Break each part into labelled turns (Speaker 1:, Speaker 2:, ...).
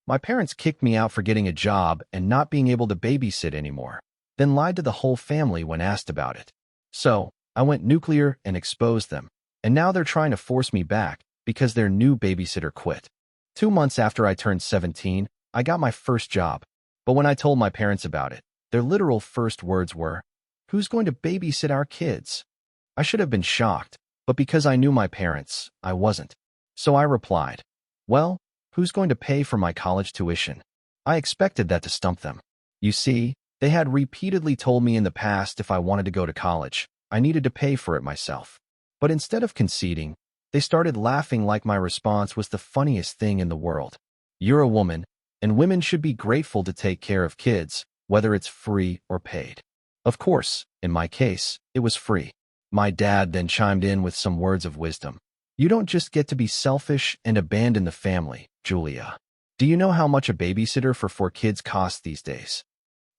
Speaker 1: My parents kicked me out for getting a job and not being able to babysit anymore, then lied to the whole family when asked about it. So, I went nuclear and exposed them, and now they're trying to force me back because their new babysitter quit. 2 months after I turned 17, I got my first job, but when I told my parents about it, their literal first words were, "Who's going to babysit our kids?" I should have been shocked, but because I knew my parents, I wasn't. So I replied, "Well, who's going to pay for my college tuition?" I expected that to stump them. You see, they had repeatedly told me in the past if I wanted to go to college, I needed to pay for it myself. But instead of conceding, they started laughing like my response was the funniest thing in the world. You're a woman, and women should be grateful to take care of kids, whether it's free or paid. Of course, in my case, it was free. My dad then chimed in with some words of wisdom. You don't just get to be selfish and abandon the family, Julia. Do you know how much a babysitter for 4 kids costs these days?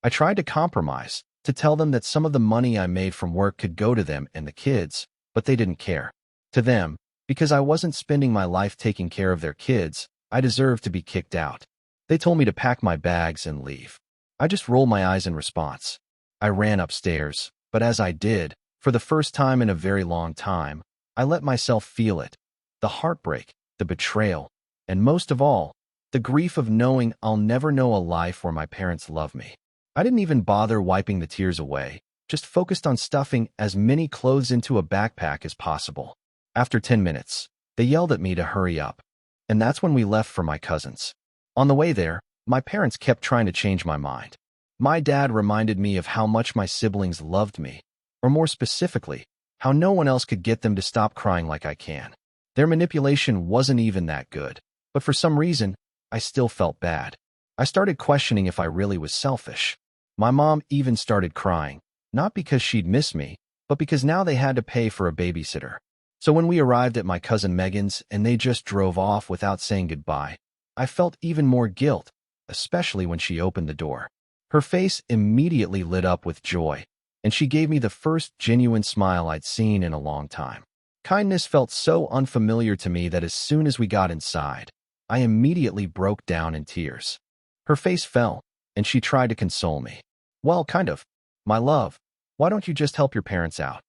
Speaker 1: I tried to compromise, to tell them that some of the money I made from work could go to them and the kids, but they didn't care. To them, because I wasn't spending my life taking care of their kids, I deserved to be kicked out. They told me to pack my bags and leave. I just rolled my eyes in response. I ran upstairs, but as I did, for the first time in a very long time, I let myself feel it. The heartbreak, the betrayal, and most of all, the grief of knowing I'll never know a life where my parents love me. I didn't even bother wiping the tears away, just focused on stuffing as many clothes into a backpack as possible. After 10 minutes, they yelled at me to hurry up, and that's when we left for my cousins. On the way there, my parents kept trying to change my mind. My dad reminded me of how much my siblings loved me, or more specifically, how no one else could get them to stop crying like I can. Their manipulation wasn't even that good, but for some reason, I still felt bad. I started questioning if I really was selfish. My mom even started crying, not because she'd miss me, but because now they had to pay for a babysitter. So when we arrived at my cousin Megan's and they just drove off without saying goodbye, I felt even more guilt, especially when she opened the door. Her face immediately lit up with joy, and she gave me the first genuine smile I'd seen in a long time. Kindness felt so unfamiliar to me that as soon as we got inside, I immediately broke down in tears. Her face fell, and she tried to console me. Well, kind of. My love, why don't you just help your parents out?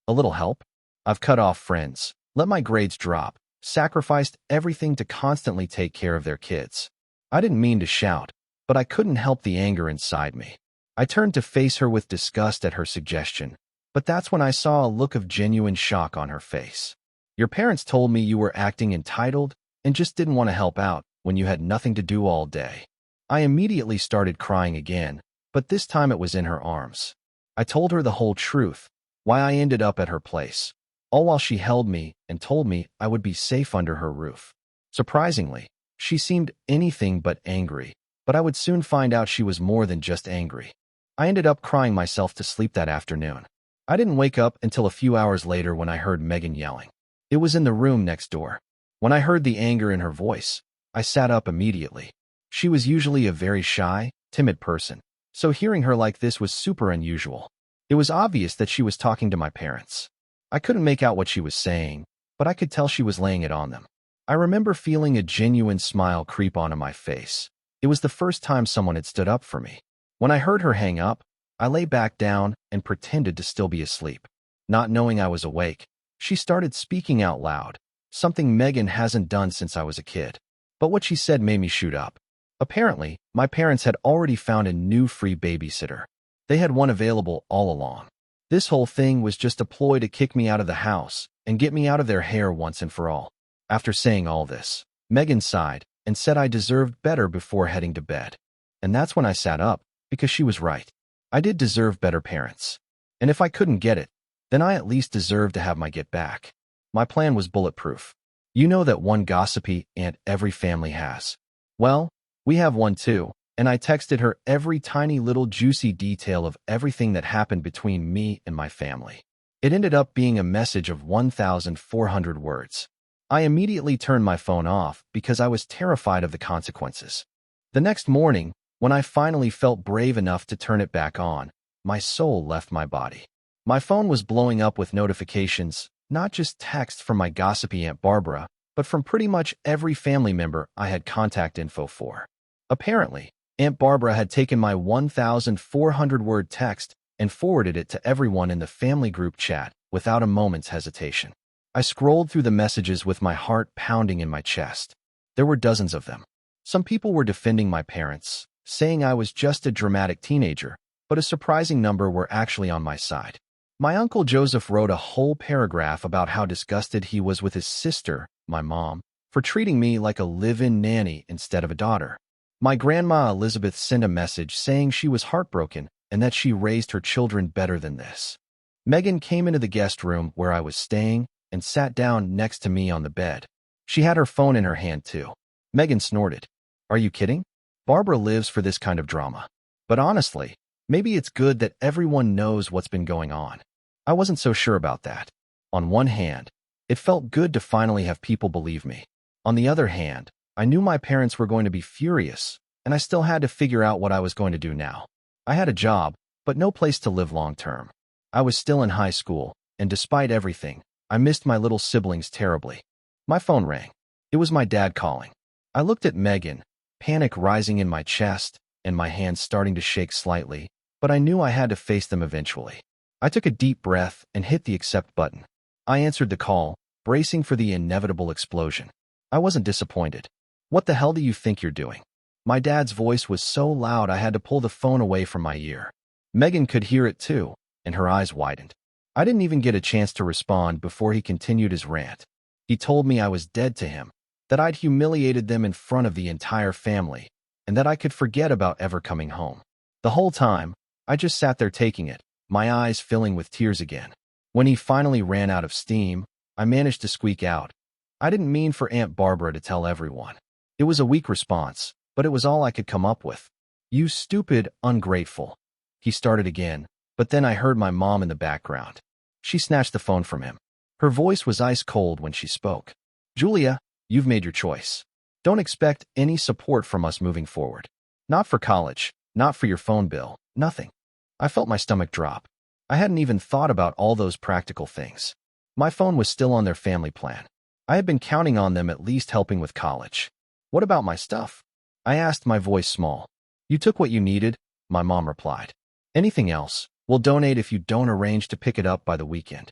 Speaker 1: A little help? I've cut off friends, let my grades drop, sacrificed everything to constantly take care of their kids. I didn't mean to shout, but I couldn't help the anger inside me. I turned to face her with disgust at her suggestion, but that's when I saw a look of genuine shock on her face. Your parents told me you were acting entitled and just didn't want to help out when you had nothing to do all day. I immediately started crying again, but this time it was in her arms. I told her the whole truth, why I ended up at her place, all while she held me and told me I would be safe under her roof. Surprisingly, she seemed anything but angry, but I would soon find out she was more than just angry. I ended up crying myself to sleep that afternoon. I didn't wake up until a few hours later when I heard Megan yelling. It was in the room next door. When I heard the anger in her voice, I sat up immediately. She was usually a very shy, timid person, so hearing her like this was super unusual. It was obvious that she was talking to my parents. I couldn't make out what she was saying, but I could tell she was laying it on them. I remember feeling a genuine smile creep onto my face. It was the first time someone had stood up for me. When I heard her hang up, I lay back down and pretended to still be asleep. Not knowing I was awake, she started speaking out loud, something Megan hasn't done since I was a kid. But what she said made me shoot up. Apparently, my parents had already found a new free babysitter. They had one available all along. This whole thing was just a ploy to kick me out of the house and get me out of their hair once and for all. After saying all this, Megan sighed and said I deserved better before heading to bed. And that's when I sat up, because she was right. I did deserve better parents. And if I couldn't get it, then I at least deserved to have my get back. My plan was bulletproof. You know that one gossipy aunt every family has. Well, we have one too, and I texted her every tiny little juicy detail of everything that happened between me and my family. It ended up being a message of 1,400 words. I immediately turned my phone off because I was terrified of the consequences. The next morning, when I finally felt brave enough to turn it back on, my soul left my body. My phone was blowing up with notifications, not just texts from my gossipy Aunt Barbara, but from pretty much every family member I had contact info for. Apparently, Aunt Barbara had taken my 1,400-word text and forwarded it to everyone in the family group chat without a moment's hesitation. I scrolled through the messages with my heart pounding in my chest. There were dozens of them. Some people were defending my parents, saying I was just a dramatic teenager, but a surprising number were actually on my side. My uncle Joseph wrote a whole paragraph about how disgusted he was with his sister, my mom, for treating me like a live-in nanny instead of a daughter. My grandma Elizabeth sent a message saying she was heartbroken and that she raised her children better than this. Megan came into the guest room where I was staying and sat down next to me on the bed. She had her phone in her hand too. Megan snorted. "Are you kidding? Barbara lives for this kind of drama. But honestly, maybe it's good that everyone knows what's been going on." I wasn't so sure about that. On one hand, it felt good to finally have people believe me. On the other hand, I knew my parents were going to be furious, and I still had to figure out what I was going to do now. I had a job, but no place to live long term. I was still in high school, and despite everything, I missed my little siblings terribly. My phone rang. It was my dad calling. I looked at Megan, panic rising in my chest, and my hands starting to shake slightly, but I knew I had to face them eventually. I took a deep breath and hit the accept button. I answered the call, bracing for the inevitable explosion. I wasn't disappointed. "What the hell do you think you're doing?" My dad's voice was so loud I had to pull the phone away from my ear. Megan could hear it too, and her eyes widened. I didn't even get a chance to respond before he continued his rant. He told me I was dead to him, that I'd humiliated them in front of the entire family, and that I could forget about ever coming home. The whole time, I just sat there taking it, my eyes filling with tears again. When he finally ran out of steam, I managed to squeak out, "I didn't mean for Aunt Barbara to tell everyone." It was a weak response, but it was all I could come up with. "You stupid, ungrateful." He started again, but then I heard my mom in the background. She snatched the phone from him. Her voice was ice cold when she spoke. "Julia, you've made your choice. Don't expect any support from us moving forward. Not for college, not for your phone bill, nothing." I felt my stomach drop. I hadn't even thought about all those practical things. My phone was still on their family plan. I had been counting on them at least helping with college. "What about my stuff?" I asked, my voice small. "You took what you needed," my mom replied. "Anything else, we'll donate if you don't arrange to pick it up by the weekend."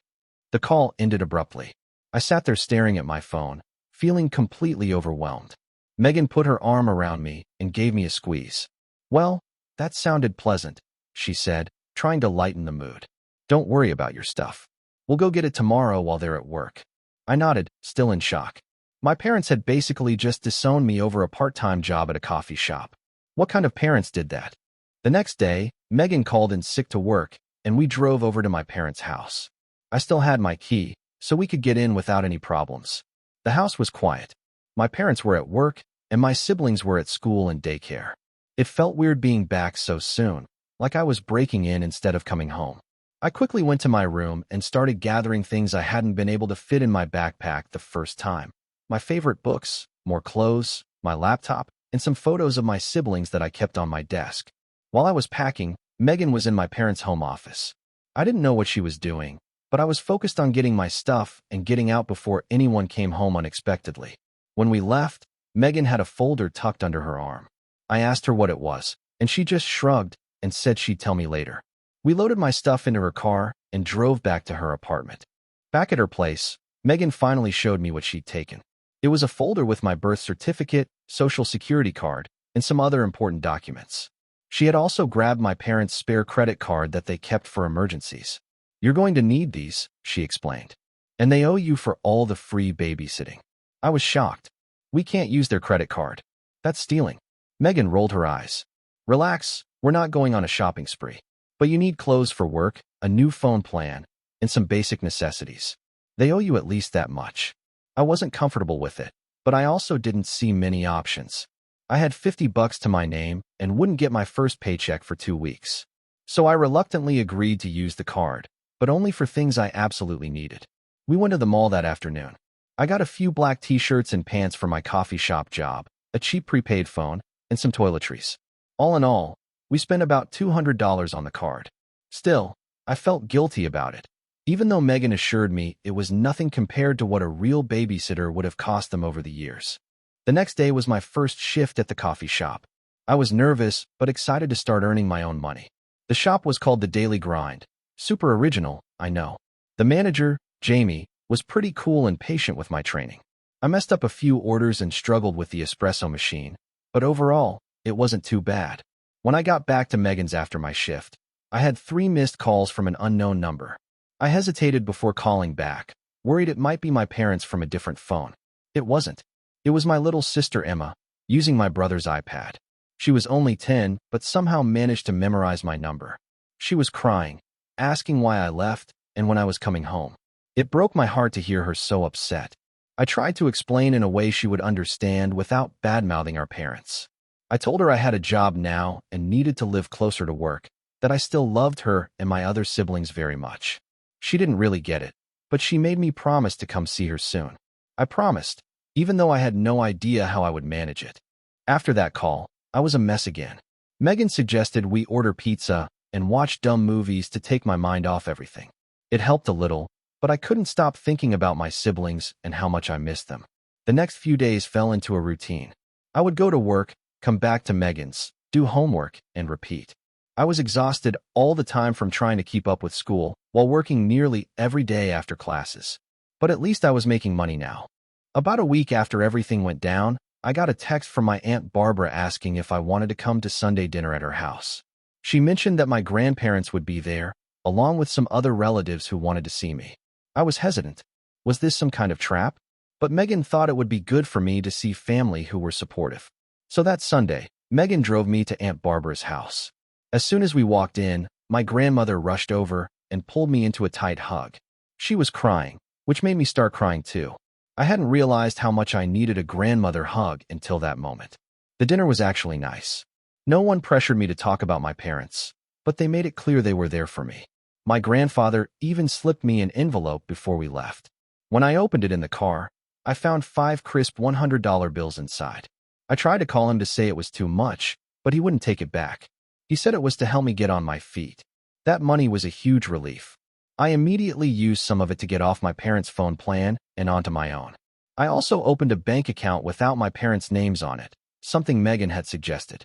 Speaker 1: The call ended abruptly. I sat there staring at my phone, feeling completely overwhelmed. Megan put her arm around me and gave me a squeeze. "Well, that sounded pleasant," she said, trying to lighten the mood. "Don't worry about your stuff. We'll go get it tomorrow while they're at work." I nodded, still in shock. My parents had basically just disowned me over a part-time job at a coffee shop. What kind of parents did that? The next day, Megan called in sick to work, and we drove over to my parents' house. I still had my key, so we could get in without any problems. The house was quiet. My parents were at work, and my siblings were at school and daycare. It felt weird being back so soon, like I was breaking in instead of coming home. I quickly went to my room and started gathering things I hadn't been able to fit in my backpack the first time. My favorite books, more clothes, my laptop, and some photos of my siblings that I kept on my desk. While I was packing, Megan was in my parents' home office. I didn't know what she was doing, but I was focused on getting my stuff and getting out before anyone came home unexpectedly. When we left, Megan had a folder tucked under her arm. I asked her what it was, and she just shrugged and said she'd tell me later. We loaded my stuff into her car and drove back to her apartment. Back at her place, Megan finally showed me what she'd taken. It was a folder with my birth certificate, social security card, and some other important documents. She had also grabbed my parents' spare credit card that they kept for emergencies. "You're going to need these," she explained. "And they owe you for all the free babysitting." I was shocked. "We can't use their credit card. That's stealing." Megan rolled her eyes. "Relax, we're not going on a shopping spree. But you need clothes for work, a new phone plan, and some basic necessities. They owe you at least that much." I wasn't comfortable with it, but I also didn't see many options. I had $50 to my name and wouldn't get my first paycheck for 2 weeks. So I reluctantly agreed to use the card, but only for things I absolutely needed. We went to the mall that afternoon. I got a few black t-shirts and pants for my coffee shop job, a cheap prepaid phone, and some toiletries. All in all, we spent about $200 on the card. Still, I felt guilty about it, even though Megan assured me it was nothing compared to what a real babysitter would have cost them over the years. The next day was my first shift at the coffee shop. I was nervous, but excited to start earning my own money. The shop was called The Daily Grind. Super original, I know. The manager, Jamie, was pretty cool and patient with my training. I messed up a few orders and struggled with the espresso machine, but overall, it wasn't too bad. When I got back to Megan's after my shift, I had 3 missed calls from an unknown number. I hesitated before calling back, worried it might be my parents from a different phone. It wasn't. It was my little sister Emma, using my brother's iPad. She was only 10, but somehow managed to memorize my number. She was crying, asking why I left and when I was coming home. It broke my heart to hear her so upset. I tried to explain in a way she would understand without bad-mouthing our parents. I told her I had a job now and needed to live closer to work, that I still loved her and my other siblings very much. She didn't really get it, but she made me promise to come see her soon. I promised, even though I had no idea how I would manage it. After that call, I was a mess again. Megan suggested we order pizza and watch dumb movies to take my mind off everything. It helped a little, but I couldn't stop thinking about my siblings and how much I missed them. The next few days fell into a routine. I would go to work, come back to Megan's, do homework, and repeat. I was exhausted all the time from trying to keep up with school while working nearly every day after classes. But at least I was making money now. About a week after everything went down, I got a text from my Aunt Barbara asking if I wanted to come to Sunday dinner at her house. She mentioned that my grandparents would be there, along with some other relatives who wanted to see me. I was hesitant. Was this some kind of trap? But Megan thought it would be good for me to see family who were supportive. So that Sunday, Megan drove me to Aunt Barbara's house. As soon as we walked in, my grandmother rushed over and pulled me into a tight hug. She was crying, which made me start crying too. I hadn't realized how much I needed a grandmother hug until that moment. The dinner was actually nice. No one pressured me to talk about my parents, but they made it clear they were there for me. My grandfather even slipped me an envelope before we left. When I opened it in the car, I found 5 crisp $100 bills inside. I tried to call him to say it was too much, but he wouldn't take it back. He said it was to help me get on my feet. That money was a huge relief. I immediately used some of it to get off my parents' phone plan and onto my own. I also opened a bank account without my parents' names on it, something Megan had suggested.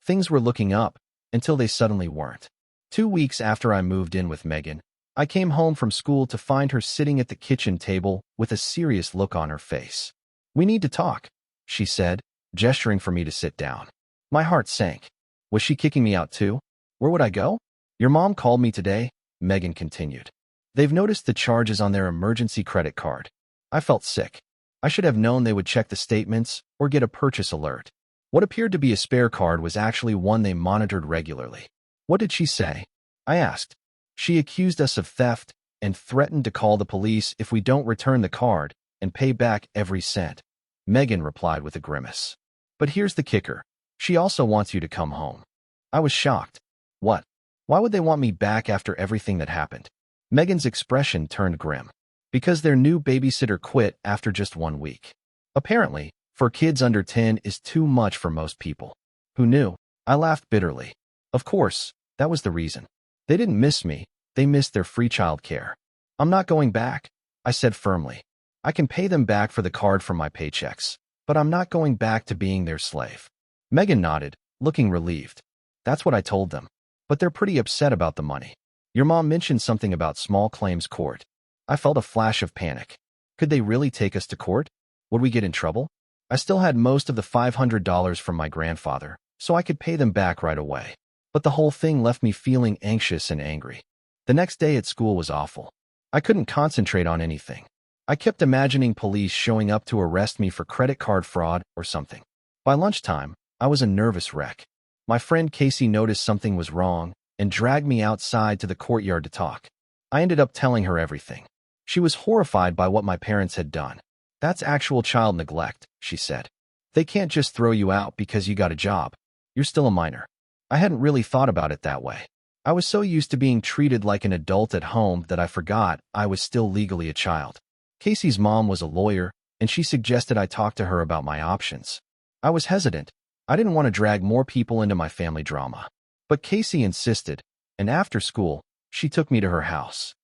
Speaker 1: Things were looking up until they suddenly weren't. 2 weeks after I moved in with Megan, I came home from school to find her sitting at the kitchen table with a serious look on her face. "We need to talk," she said, gesturing for me to sit down. My heart sank. Was she kicking me out too? Where would I go? "Your mom called me today," Megan continued. "They've noticed the charges on their emergency credit card." I felt sick. I should have known they would check the statements or get a purchase alert. What appeared to be a spare card was actually one they monitored regularly. "What did she say?" I asked. "She accused us of theft and threatened to call the police if we don't return the card and pay back every cent," Megan replied with a grimace. "But here's the kicker. She also wants you to come home." I was shocked. What? Why would they want me back after everything that happened? Megan's expression turned grim. Because their new babysitter quit after just 1 week. Apparently, for kids under 10 is too much for most people. Who knew? I laughed bitterly. Of course, that was the reason. They didn't miss me. They missed their free child care. "I'm not going back," I said firmly. "I can pay them back for the card from my paychecks, but I'm not going back to being their slave." Megan nodded, looking relieved. "That's what I told them. But they're pretty upset about the money. Your mom mentioned something about small claims court." I felt a flash of panic. Could they really take us to court? Would we get in trouble? I still had most of the $500 from my grandfather, so I could pay them back right away. But the whole thing left me feeling anxious and angry. The next day at school was awful. I couldn't concentrate on anything. I kept imagining police showing up to arrest me for credit card fraud or something. By lunchtime, I was a nervous wreck. My friend Casey noticed something was wrong and dragged me outside to the courtyard to talk. I ended up telling her everything. She was horrified by what my parents had done. "That's actual child neglect," she said. "They can't just throw you out because you got a job. You're still a minor." I hadn't really thought about it that way. I was so used to being treated like an adult at home that I forgot I was still legally a child. Casey's mom was a lawyer, and she suggested I talk to her about my options. I was hesitant. I didn't want to drag more people into my family drama. But Casey insisted, and after school, she took me to her house.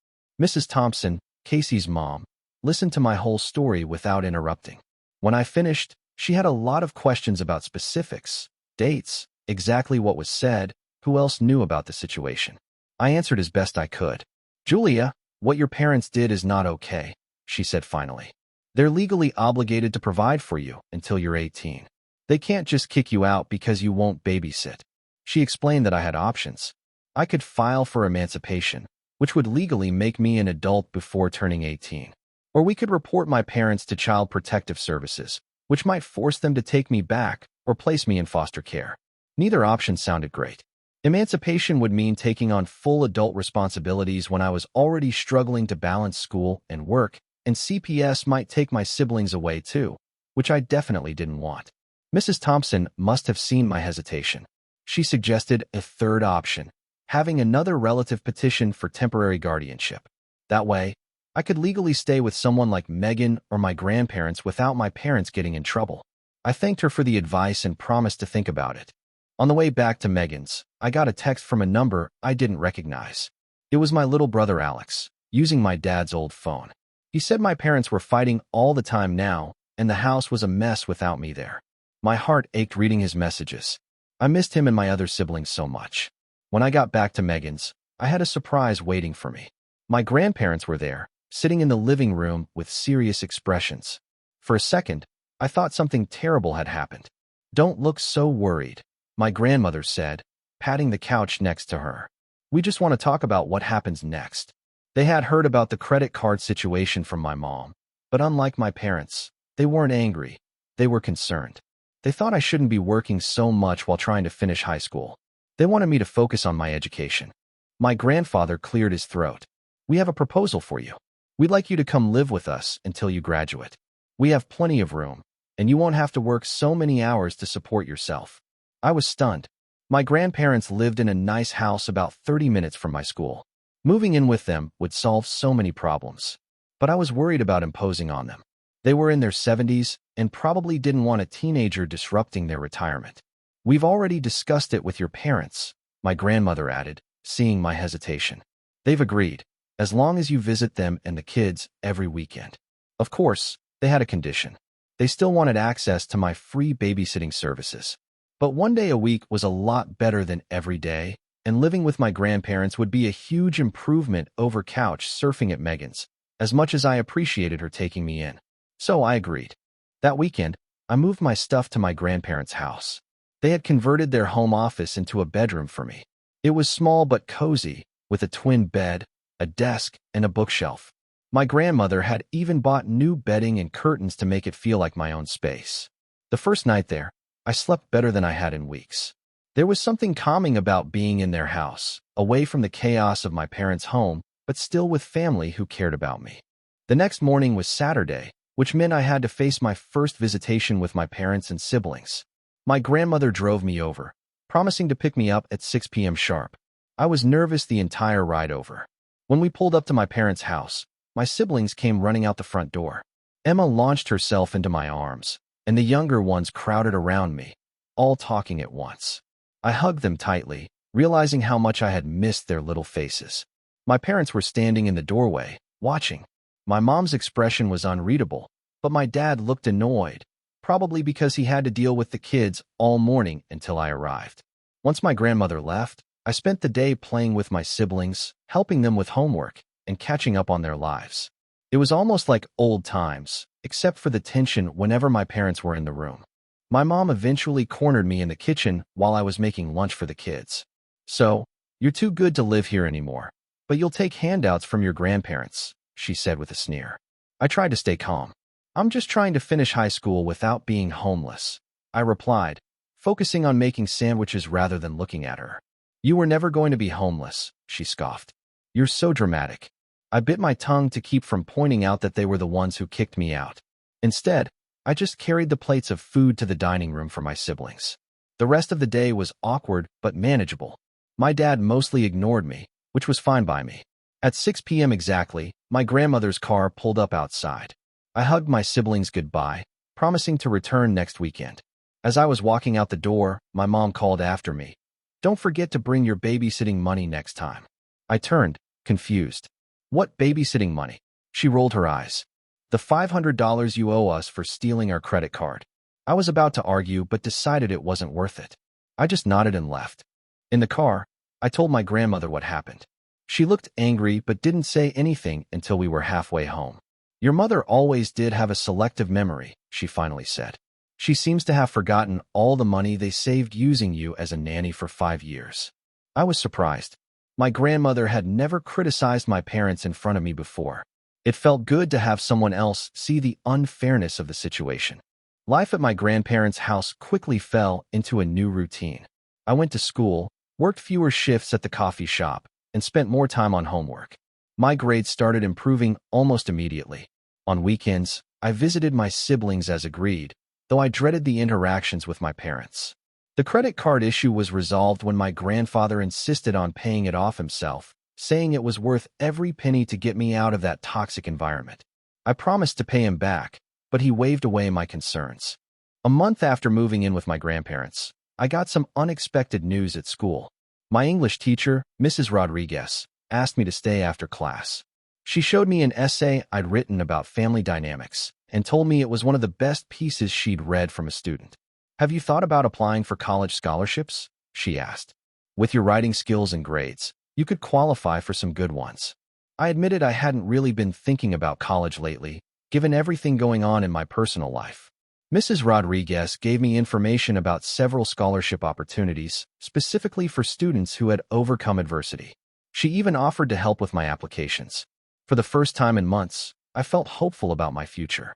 Speaker 1: Mrs. Thompson, Casey's mom, listened to my whole story without interrupting. When I finished, she had a lot of questions about specifics, dates, exactly what was said. Who else knew about the situation? I answered as best I could. Julia, what your parents did is not okay, she said finally. They're legally obligated to provide for you until you're 18. They can't just kick you out because you won't babysit. She explained that I had options. I could file for emancipation, which would legally make me an adult before turning 18. Or we could report my parents to Child Protective Services, which might force them to take me back or place me in foster care. Neither option sounded great. Emancipation would mean taking on full adult responsibilities when I was already struggling to balance school and work, and CPS might take my siblings away too, which I definitely didn't want. Mrs. Thompson must have seen my hesitation. She suggested a third option, having another relative petition for temporary guardianship. That way, I could legally stay with someone like Megan or my grandparents without my parents getting in trouble. I thanked her for the advice and promised to think about it. On the way back to Megan's, I got a text from a number I didn't recognize. It was my little brother Alex, using my dad's old phone. He said my parents were fighting all the time now, and the house was a mess without me there. My heart ached reading his messages. I missed him and my other siblings so much. When I got back to Megan's, I had a surprise waiting for me. My grandparents were there, sitting in the living room with serious expressions. For a second, I thought something terrible had happened. "Don't look so worried," my grandmother said, patting the couch next to her. "We just want to talk about what happens next." They had heard about the credit card situation from my mom, but unlike my parents, they weren't angry. They were concerned. They thought I shouldn't be working so much while trying to finish high school. They wanted me to focus on my education. My grandfather cleared his throat. "We have a proposal for you. We'd like you to come live with us until you graduate. We have plenty of room, and you won't have to work so many hours to support yourself." I was stunned. My grandparents lived in a nice house about 30 minutes from my school. Moving in with them would solve so many problems. But I was worried about imposing on them. They were in their 70s and probably didn't want a teenager disrupting their retirement. "We've already discussed it with your parents," my grandmother added, seeing my hesitation. "They've agreed, as long as you visit them and the kids every weekend." Of course, they had a condition. They still wanted access to my free babysitting services. But one day a week was a lot better than every day, and living with my grandparents would be a huge improvement over couch surfing at Megan's, as much as I appreciated her taking me in. So I agreed. That weekend, I moved my stuff to my grandparents' house. They had converted their home office into a bedroom for me. It was small but cozy, with a twin bed, a desk, and a bookshelf. My grandmother had even bought new bedding and curtains to make it feel like my own space. The first night there, I slept better than I had in weeks. There was something calming about being in their house, away from the chaos of my parents' home, but still with family who cared about me. The next morning was Saturday, which meant I had to face my first visitation with my parents and siblings. My grandmother drove me over, promising to pick me up at 6 p.m. sharp. I was nervous the entire ride over. When we pulled up to my parents' house, my siblings came running out the front door. Emma launched herself into my arms, and the younger ones crowded around me, all talking at once. I hugged them tightly, realizing how much I had missed their little faces. My parents were standing in the doorway, watching. My mom's expression was unreadable, but my dad looked annoyed, probably because he had to deal with the kids all morning until I arrived. Once my grandmother left, I spent the day playing with my siblings, helping them with homework, and catching up on their lives. It was almost like old times, except for the tension whenever my parents were in the room. My mom eventually cornered me in the kitchen while I was making lunch for the kids. "So, you're too good to live here anymore, but you'll take handouts from your grandparents," she said with a sneer. I tried to stay calm. "I'm just trying to finish high school without being homeless," I replied, focusing on making sandwiches rather than looking at her. "You were never going to be homeless," she scoffed. "You're so dramatic." I bit my tongue to keep from pointing out that they were the ones who kicked me out. Instead, I just carried the plates of food to the dining room for my siblings. The rest of the day was awkward but manageable. My dad mostly ignored me, which was fine by me. At 6 p.m. exactly, my grandmother's car pulled up outside. I hugged my siblings goodbye, promising to return next weekend. As I was walking out the door, my mom called after me. "Don't forget to bring your babysitting money next time." I turned, confused. "What babysitting money?" She rolled her eyes. "The $500 you owe us for stealing our credit card." I was about to argue but decided it wasn't worth it. I just nodded and left. In the car, I told my grandmother what happened. She looked angry but didn't say anything until we were halfway home. Your mother always did have a selective memory, she finally said. She seems to have forgotten all the money they saved using you as a nanny for 5 years. I was surprised. My grandmother had never criticized my parents in front of me before. It felt good to have someone else see the unfairness of the situation. Life at my grandparents' house quickly fell into a new routine. I went to school, worked fewer shifts at the coffee shop, and spent more time on homework. My grades started improving almost immediately. On weekends, I visited my siblings as agreed, though I dreaded the interactions with my parents. The credit card issue was resolved when my grandfather insisted on paying it off himself, saying it was worth every penny to get me out of that toxic environment. I promised to pay him back, but he waved away my concerns. A month after moving in with my grandparents, I got some unexpected news at school. My English teacher, Mrs. Rodriguez, asked me to stay after class. She showed me an essay I'd written about family dynamics and told me it was one of the best pieces she'd read from a student. Have you thought about applying for college scholarships? She asked. With your writing skills and grades, you could qualify for some good ones. I admitted I hadn't really been thinking about college lately, given everything going on in my personal life. Mrs. Rodriguez gave me information about several scholarship opportunities, specifically for students who had overcome adversity. She even offered to help with my applications. For the first time in months, I felt hopeful about my future.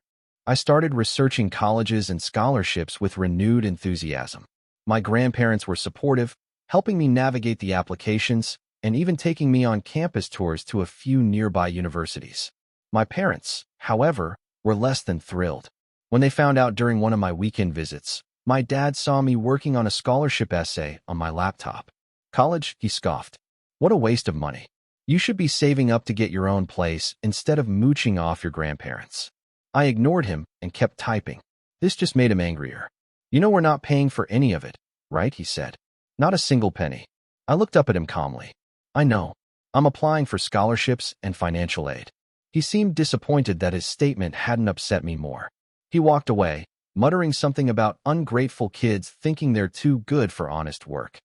Speaker 1: I started researching colleges and scholarships with renewed enthusiasm. My grandparents were supportive, helping me navigate the applications and even taking me on campus tours to a few nearby universities. My parents, however, were less than thrilled. When they found out during one of my weekend visits, my dad saw me working on a scholarship essay on my laptop. College, he scoffed. What a waste of money. You should be saving up to get your own place instead of mooching off your grandparents. I ignored him and kept typing. This just made him angrier. You know we're not paying for any of it, right? He said. Not a single penny. I looked up at him calmly. I know. I'm applying for scholarships and financial aid. He seemed disappointed that his statement hadn't upset me more. He walked away, muttering something about ungrateful kids thinking they're too good for honest work.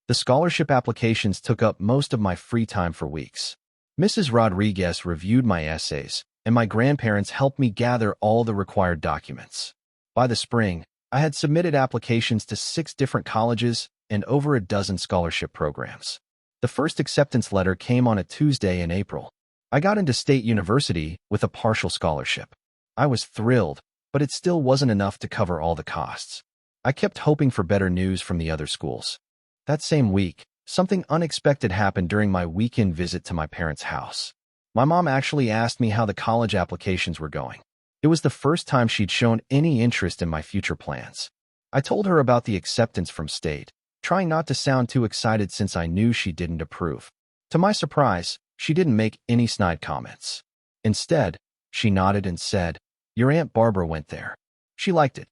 Speaker 1: The scholarship applications took up most of my free time for weeks. Mrs. Rodriguez reviewed my essays, and my grandparents helped me gather all the required documents. By the spring, I had submitted applications to 6 different colleges and over a dozen scholarship programs. The first acceptance letter came on a Tuesday in April. I got into State University with a partial scholarship. I was thrilled, but it still wasn't enough to cover all the costs. I kept hoping for better news from the other schools. That same week, something unexpected happened during my weekend visit to my parents' house. My mom actually asked me how the college applications were going. It was the first time she'd shown any interest in my future plans. I told her about the acceptance from State, trying not to sound too excited since I knew she didn't approve. To my surprise, she didn't make any snide comments. Instead, she nodded and said, "Your Aunt Barbara went there. She liked it."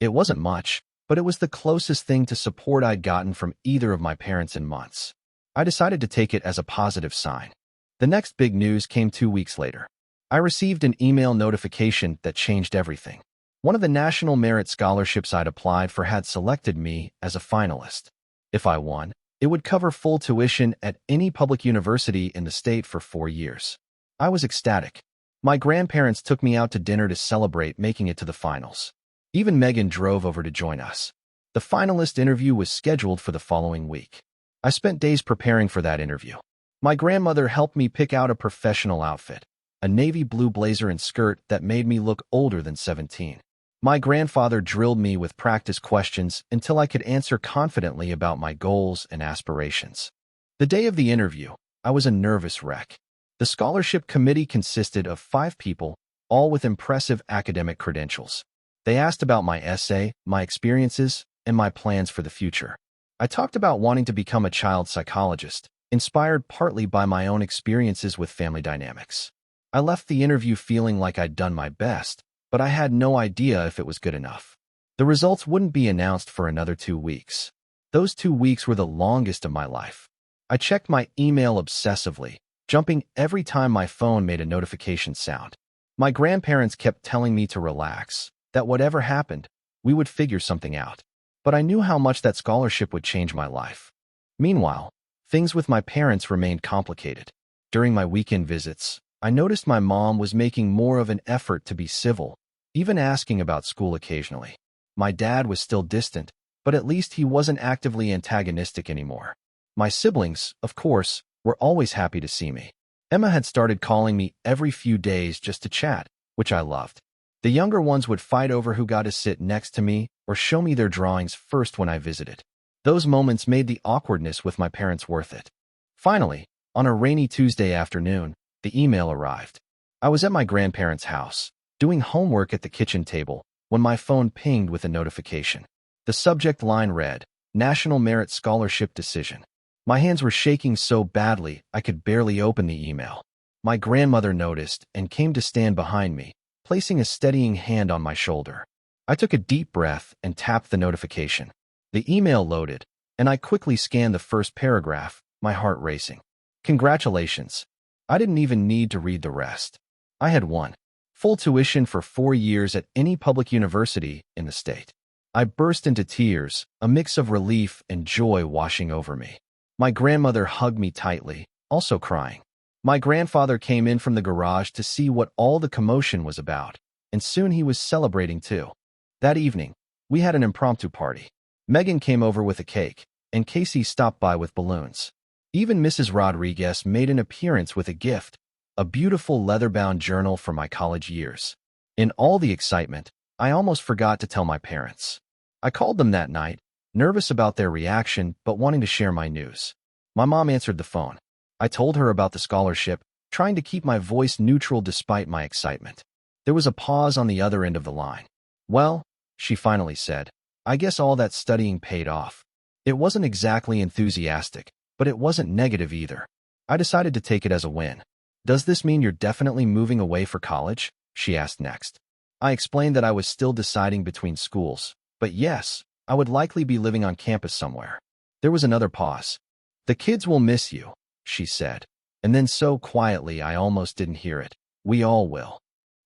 Speaker 1: It wasn't much, but it was the closest thing to support I'd gotten from either of my parents in months. I decided to take it as a positive sign. The next big news came 2 weeks later. I received an email notification that changed everything. One of the National Merit Scholarships I'd applied for had selected me as a finalist. If I won, it would cover full tuition at any public university in the state for 4 years. I was ecstatic. My grandparents took me out to dinner to celebrate making it to the finals. Even Megan drove over to join us. The finalist interview was scheduled for the following week. I spent days preparing for that interview. My grandmother helped me pick out a professional outfit, a navy blue blazer and skirt that made me look older than 17. My grandfather drilled me with practice questions until I could answer confidently about my goals and aspirations. The day of the interview, I was a nervous wreck. The scholarship committee consisted of 5 people, all with impressive academic credentials. They asked about my essay, my experiences, and my plans for the future. I talked about wanting to become a child psychologist, inspired partly by my own experiences with family dynamics. I left the interview feeling like I'd done my best, but I had no idea if it was good enough. The results wouldn't be announced for another 2 weeks. Those 2 weeks were the longest of my life. I checked my email obsessively, jumping every time my phone made a notification sound. My grandparents kept telling me to relax, that whatever happened, we would figure something out. but I knew how much that scholarship would change my life. Meanwhile, things with my parents remained complicated. During my weekend visits, I noticed my mom was making more of an effort to be civil, even asking about school occasionally. My dad was still distant, but at least he wasn't actively antagonistic anymore. My siblings, of course, were always happy to see me. Emma had started calling me every few days just to chat, which I loved. The younger ones would fight over who got to sit next to me or show me their drawings first when I visited. Those moments made the awkwardness with my parents worth it. Finally, on a rainy Tuesday afternoon, the email arrived. I was at my grandparents' house, doing homework at the kitchen table, when my phone pinged with a notification. The subject line read, National Merit Scholarship Decision. My hands were shaking so badly I could barely open the email. My grandmother noticed and came to stand behind me, placing a steadying hand on my shoulder. I took a deep breath and tapped the notification. The email loaded, and I quickly scanned the first paragraph, my heart racing. Congratulations. I didn't even need to read the rest. I had won full tuition for 4 years at any public university in the state. I burst into tears, a mix of relief and joy washing over me. My grandmother hugged me tightly, also crying. My grandfather came in from the garage to see what all the commotion was about, and soon he was celebrating too. That evening, we had an impromptu party. Megan came over with a cake, and Casey stopped by with balloons. Even Mrs. Rodriguez made an appearance with a gift, a beautiful leather-bound journal from my college years. In all the excitement, I almost forgot to tell my parents. I called them that night, nervous about their reaction but wanting to share my news. My mom answered the phone. I told her about the scholarship, trying to keep my voice neutral despite my excitement. There was a pause on the other end of the line. Well, she finally said, I guess all that studying paid off. It wasn't exactly enthusiastic, but it wasn't negative either. I decided to take it as a win. Does this mean you're definitely moving away for college? She asked next. I explained that I was still deciding between schools, but yes, I would likely be living on campus somewhere. There was another pause. The kids will miss you, she said, and then so quietly I almost didn't hear it. We all will.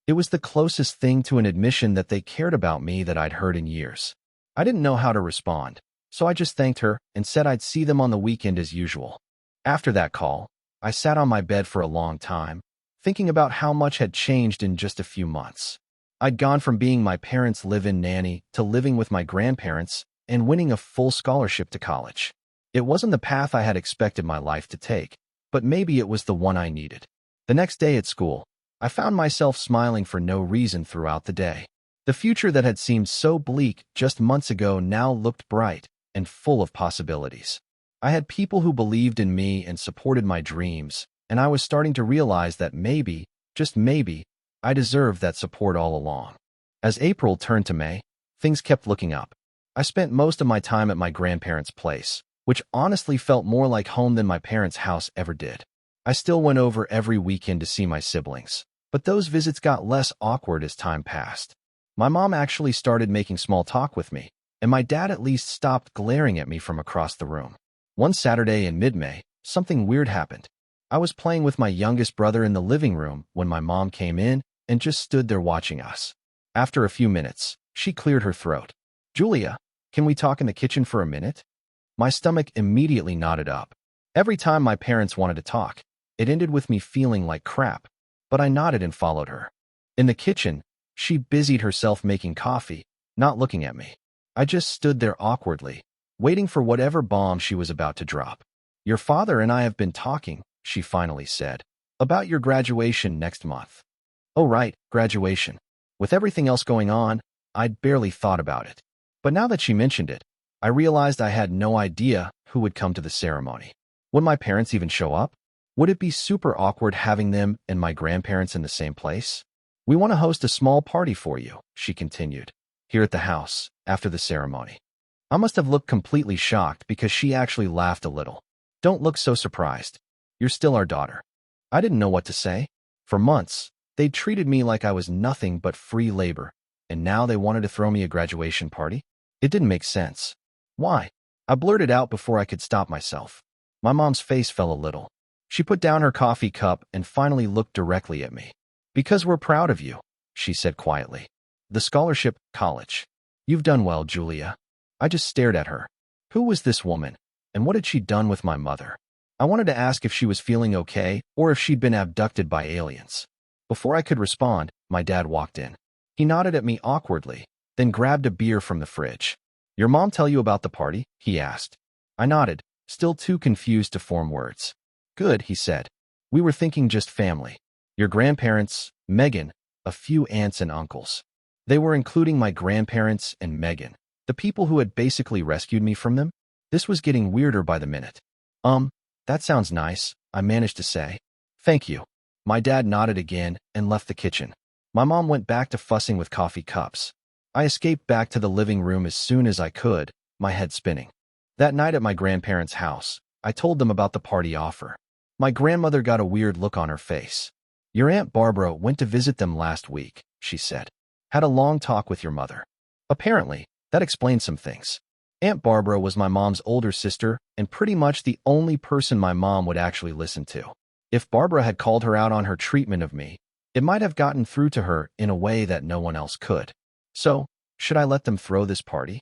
Speaker 1: It was the closest thing to an admission that they cared about me that I'd heard in years. I didn't know how to respond, so I just thanked her and said I'd see them on the weekend as usual. After that call, I sat on my bed for a long time, thinking about how much had changed in just a few months. I'd gone from being my parents' live-in nanny to living with my grandparents and winning a full scholarship to college. It wasn't the path I had expected my life to take, but maybe it was the one I needed. The next day at school, I found myself smiling for no reason throughout the day. The future that had seemed so bleak just months ago now looked bright and full of possibilities. I had people who believed in me and supported my dreams, and I was starting to realize that maybe, just maybe, I deserved that support all along. As April turned to May, things kept looking up. I spent most of my time at my grandparents' place, which honestly felt more like home than my parents' house ever did. I still went over every weekend to see my siblings, but those visits got less awkward as time passed. My mom actually started making small talk with me, and my dad at least stopped glaring at me from across the room. One Saturday in mid-May, something weird happened. I was playing with my youngest brother in the living room when my mom came in and just stood there watching us. After a few minutes, she cleared her throat. Julia, can we talk in the kitchen for a minute? My stomach immediately knotted up. Every time my parents wanted to talk, it ended with me feeling like crap, but I nodded and followed her. In the kitchen, she busied herself making coffee, not looking at me. I just stood there awkwardly, waiting for whatever bomb she was about to drop. Your father and I have been talking, she finally said, about your graduation next month. Oh right, graduation. With everything else going on, I'd barely thought about it. But now that she mentioned it, I realized I had no idea who would come to the ceremony. Would my parents even show up? Would it be super awkward having them and my grandparents in the same place? We want to host a small party for you, she continued, here at the house, after the ceremony. I must have looked completely shocked because she actually laughed a little. Don't look so surprised. You're still our daughter. I didn't know what to say. For months, they'd treated me like I was nothing but free labor, and now they wanted to throw me a graduation party? It didn't make sense. Why? I blurted out before I could stop myself. My mom's face fell a little. She put down her coffee cup and finally looked directly at me. Because we're proud of you, she said quietly. The scholarship, college. You've done well, Julia. I just stared at her. Who was this woman? And what had she done with my mother? I wanted to ask if she was feeling okay or if she'd been abducted by aliens. Before I could respond, my dad walked in. He nodded at me awkwardly, then grabbed a beer from the fridge. Your mom tell you about the party? He asked. I nodded, still too confused to form words. Good, he said. We were thinking just family. Your grandparents, Megan, a few aunts and uncles. They were including my grandparents and Megan, the people who had basically rescued me from them. This was getting weirder by the minute. That sounds nice, I managed to say. Thank you. My dad nodded again and left the kitchen. My mom went back to fussing with coffee cups. I escaped back to the living room as soon as I could, my head spinning. That night at my grandparents' house, I told them about the party offer. My grandmother got a weird look on her face. Your Aunt Barbara went to visit them last week, she said. Had a long talk with your mother. Apparently, that explained some things. Aunt Barbara was my mom's older sister and pretty much the only person my mom would actually listen to. If Barbara had called her out on her treatment of me, it might have gotten through to her in a way that no one else could. So, should I let them throw this party?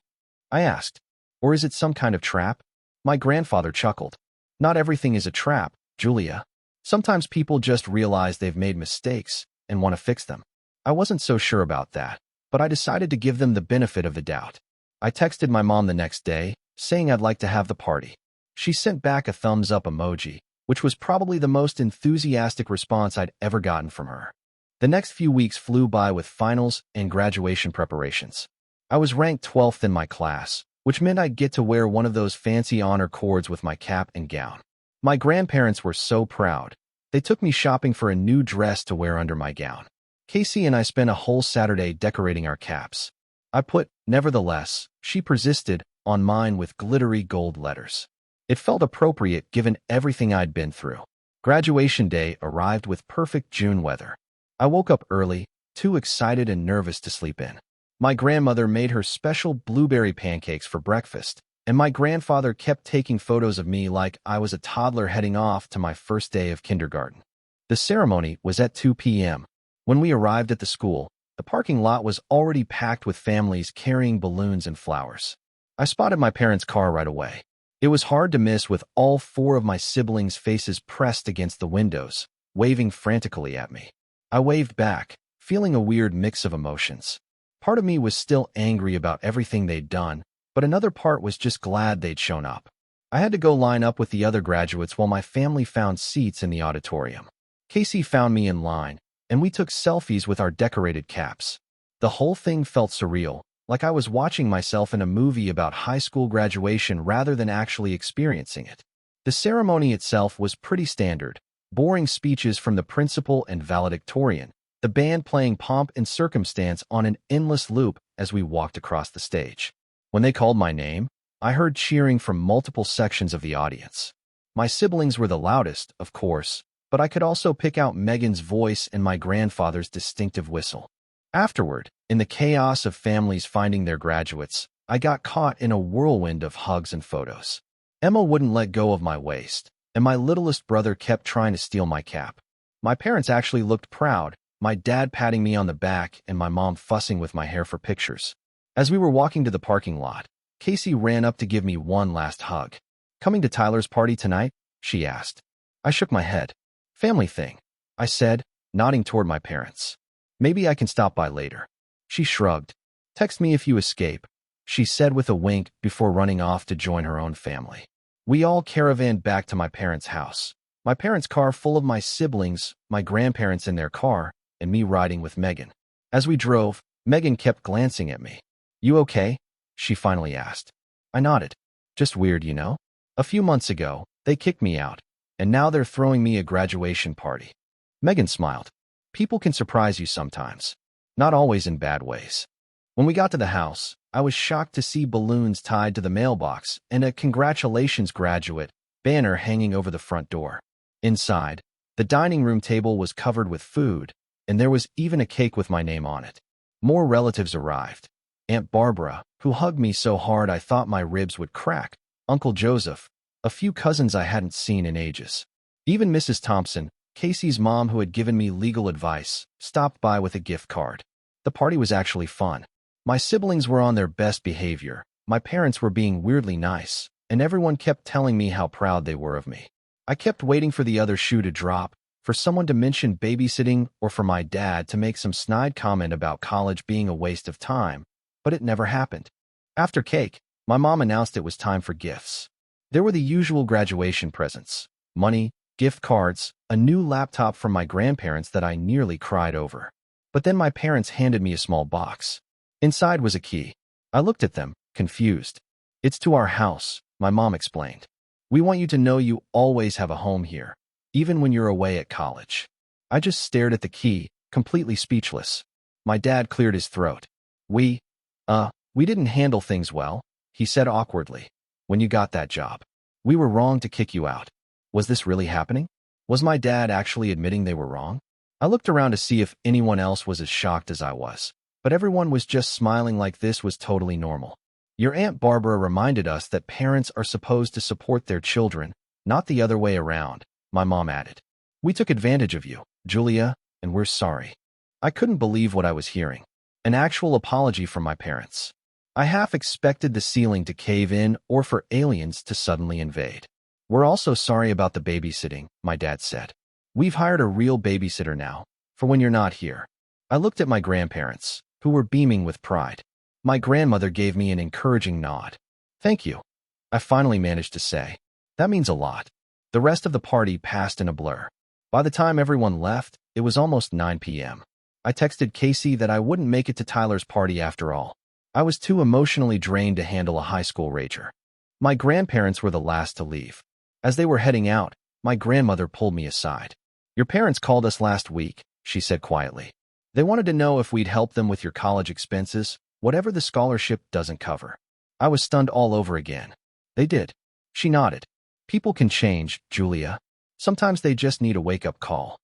Speaker 1: I asked. Or is it some kind of trap? My grandfather chuckled. Not everything is a trap, Julia. Sometimes people just realize they've made mistakes and want to fix them. I wasn't so sure about that, but I decided to give them the benefit of the doubt. I texted my mom the next day, saying I'd like to have the party. She sent back a thumbs-up emoji, which was probably the most enthusiastic response I'd ever gotten from her. The next few weeks flew by with finals and graduation preparations. I was ranked 12th in my class, which meant I'd get to wear one of those fancy honor cords with my cap and gown. My grandparents were so proud. They took me shopping for a new dress to wear under my gown. Casey and I spent a whole Saturday decorating our caps. I put, nevertheless, she persisted, on mine with glittery gold letters. It felt appropriate given everything I'd been through. Graduation day arrived with perfect June weather. I woke up early, too excited and nervous to sleep in. My grandmother made her special blueberry pancakes for breakfast, and my grandfather kept taking photos of me like I was a toddler heading off to my first day of kindergarten. The ceremony was at 2 p.m. When we arrived at the school, the parking lot was already packed with families carrying balloons and flowers. I spotted my parents' car right away. It was hard to miss with all four of my siblings' faces pressed against the windows, waving frantically at me. I waved back, feeling a weird mix of emotions. Part of me was still angry about everything they'd done, but another part was just glad they'd shown up. I had to go line up with the other graduates while my family found seats in the auditorium. Casey found me in line, and we took selfies with our decorated caps. The whole thing felt surreal, like I was watching myself in a movie about high school graduation rather than actually experiencing it. The ceremony itself was pretty standard, boring speeches from the principal and valedictorian, the band playing Pomp and Circumstance on an endless loop as we walked across the stage. When they called my name, I heard cheering from multiple sections of the audience. My siblings were the loudest, of course, but I could also pick out Megan's voice and my grandfather's distinctive whistle. Afterward, in the chaos of families finding their graduates, I got caught in a whirlwind of hugs and photos. Emma wouldn't let go of my waist, and my littlest brother kept trying to steal my cap. My parents actually looked proud, my dad patting me on the back and my mom fussing with my hair for pictures. As we were walking to the parking lot, Casey ran up to give me one last hug. Coming to Tyler's party tonight? She asked. I shook my head. Family thing, I said, nodding toward my parents. Maybe I can stop by later. She shrugged. Text me if you escape, she said with a wink before running off to join her own family. We all caravanned back to my parents' house. My parents' car full of my siblings, my grandparents in their car, and me riding with Megan. As we drove, Megan kept glancing at me. You okay? She finally asked. I nodded. Just weird, you know? A few months ago, they kicked me out, and now they're throwing me a graduation party. Megan smiled. People can surprise you sometimes. Not always in bad ways. When we got to the house, I was shocked to see balloons tied to the mailbox and a "Congratulations, Graduate" banner hanging over the front door. Inside, the dining room table was covered with food, and there was even a cake with my name on it. More relatives arrived. Aunt Barbara, who hugged me so hard I thought my ribs would crack, Uncle Joseph, a few cousins I hadn't seen in ages. Even Mrs. Thompson, Casey's mom who had given me legal advice, stopped by with a gift card. The party was actually fun. My siblings were on their best behavior, My parents were being weirdly nice, and everyone kept telling me how proud they were of me. I kept waiting for the other shoe to drop, for someone to mention babysitting or for my dad to make some snide comment about college being a waste of time, but it never happened. After cake, my mom announced it was time for gifts. There were the usual graduation presents, money, gift cards, a new laptop from my grandparents that I nearly cried over. But then my parents handed me a small box. Inside was a key. I looked at them, confused. "It's to our house," my mom explained. "We want you to know you always have a home here, even when you're away at college." I just stared at the key, completely speechless. My dad cleared his throat. We didn't handle things well," he said awkwardly. "When you got that job, we were wrong to kick you out." Was this really happening? Was my dad actually admitting they were wrong? I looked around to see if anyone else was as shocked as I was, but everyone was just smiling like this was totally normal. "Your Aunt Barbara reminded us that parents are supposed to support their children, not the other way around," my mom added. "We took advantage of you, Julia, and we're sorry." I couldn't believe what I was hearing. An actual apology from my parents. I half expected the ceiling to cave in or for aliens to suddenly invade. "We're also sorry about the babysitting," my dad said. "We've hired a real babysitter now, for when you're not here." I looked at my grandparents, who were beaming with pride. My grandmother gave me an encouraging nod. "Thank you," I finally managed to say. "That means a lot." The rest of the party passed in a blur. By the time everyone left, it was almost 9 p.m. I texted Casey that I wouldn't make it to Tyler's party after all. I was too emotionally drained to handle a high school rager. My grandparents were the last to leave. As they were heading out, my grandmother pulled me aside. "Your parents called us last week," she said quietly. "They wanted to know if we'd help them with your college expenses, whatever the scholarship doesn't cover." I was stunned all over again. "They did." She nodded. "People can change, Julia. Sometimes they just need a wake-up call."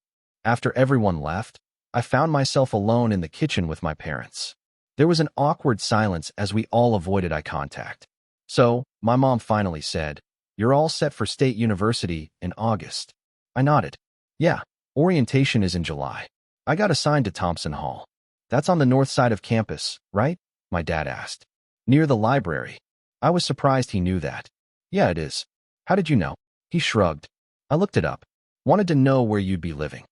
Speaker 1: After everyone left, I found myself alone in the kitchen with my parents. There was an awkward silence as we all avoided eye contact. "So," my mom finally said, "you're all set for State University in August." I nodded. "Yeah, orientation is in July. I got assigned to Thompson Hall." "That's on the north side of campus, right?" my dad asked. "Near the library." I was surprised he knew that. "Yeah, it is." "How did you know?" He shrugged. "I looked it up. Wanted to know where you'd be living."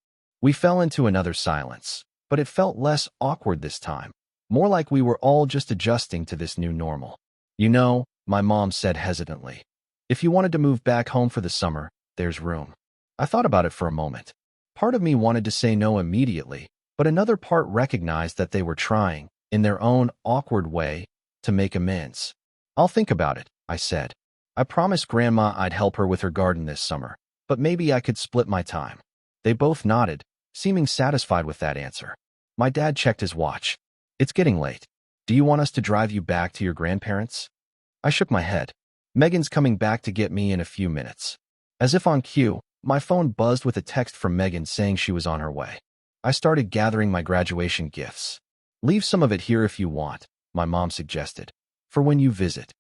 Speaker 1: We fell into another silence, but it felt less awkward this time. More like we were all just adjusting to this new normal. "You know," my mom said hesitantly, "if you wanted to move back home for the summer, there's room." I thought about it for a moment. Part of me wanted to say no immediately, but another part recognized that they were trying, in their own awkward way, to make amends. "I'll think about it," I said. I promised Grandma I'd help her with her garden this summer, but maybe I could split my time. They both nodded, seeming satisfied with that answer. My dad checked his watch. "It's getting late. Do you want us to drive you back to your grandparents?" I shook my head. "Megan's coming back to get me in a few minutes." As if on cue, my phone buzzed with a text from Megan saying she was on her way. I started gathering my graduation gifts. "Leave some of it here if you want," my mom suggested, "for when you visit."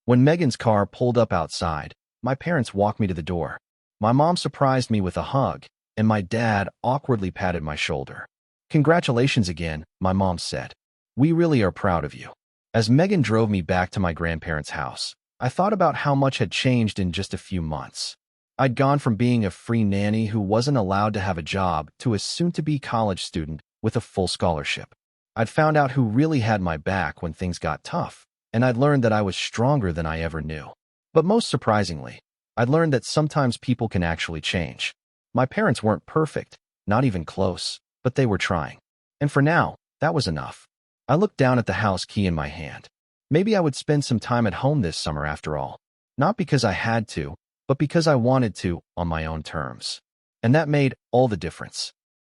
Speaker 1: When Megan's car pulled up outside, my parents walked me to the door. My mom surprised me with a hug, and my dad awkwardly patted my shoulder. "Congratulations again," my mom said. "We really are proud of you." As Megan drove me back to my grandparents' house, I thought about how much had changed in just a few months. I'd gone from being a free nanny who wasn't allowed to have a job to a soon-to-be college student with a full scholarship. I'd found out who really had my back when things got tough, and I'd learned that I was stronger than I ever knew. But most surprisingly, I'd learned that sometimes people can actually change. My parents weren't perfect, not even close, but they were trying. And for now, that was enough. I looked down at the house key in my hand. Maybe I would spend some time at home this summer after all. Not because I had to, but because I wanted to, on my own terms. And that made all the difference.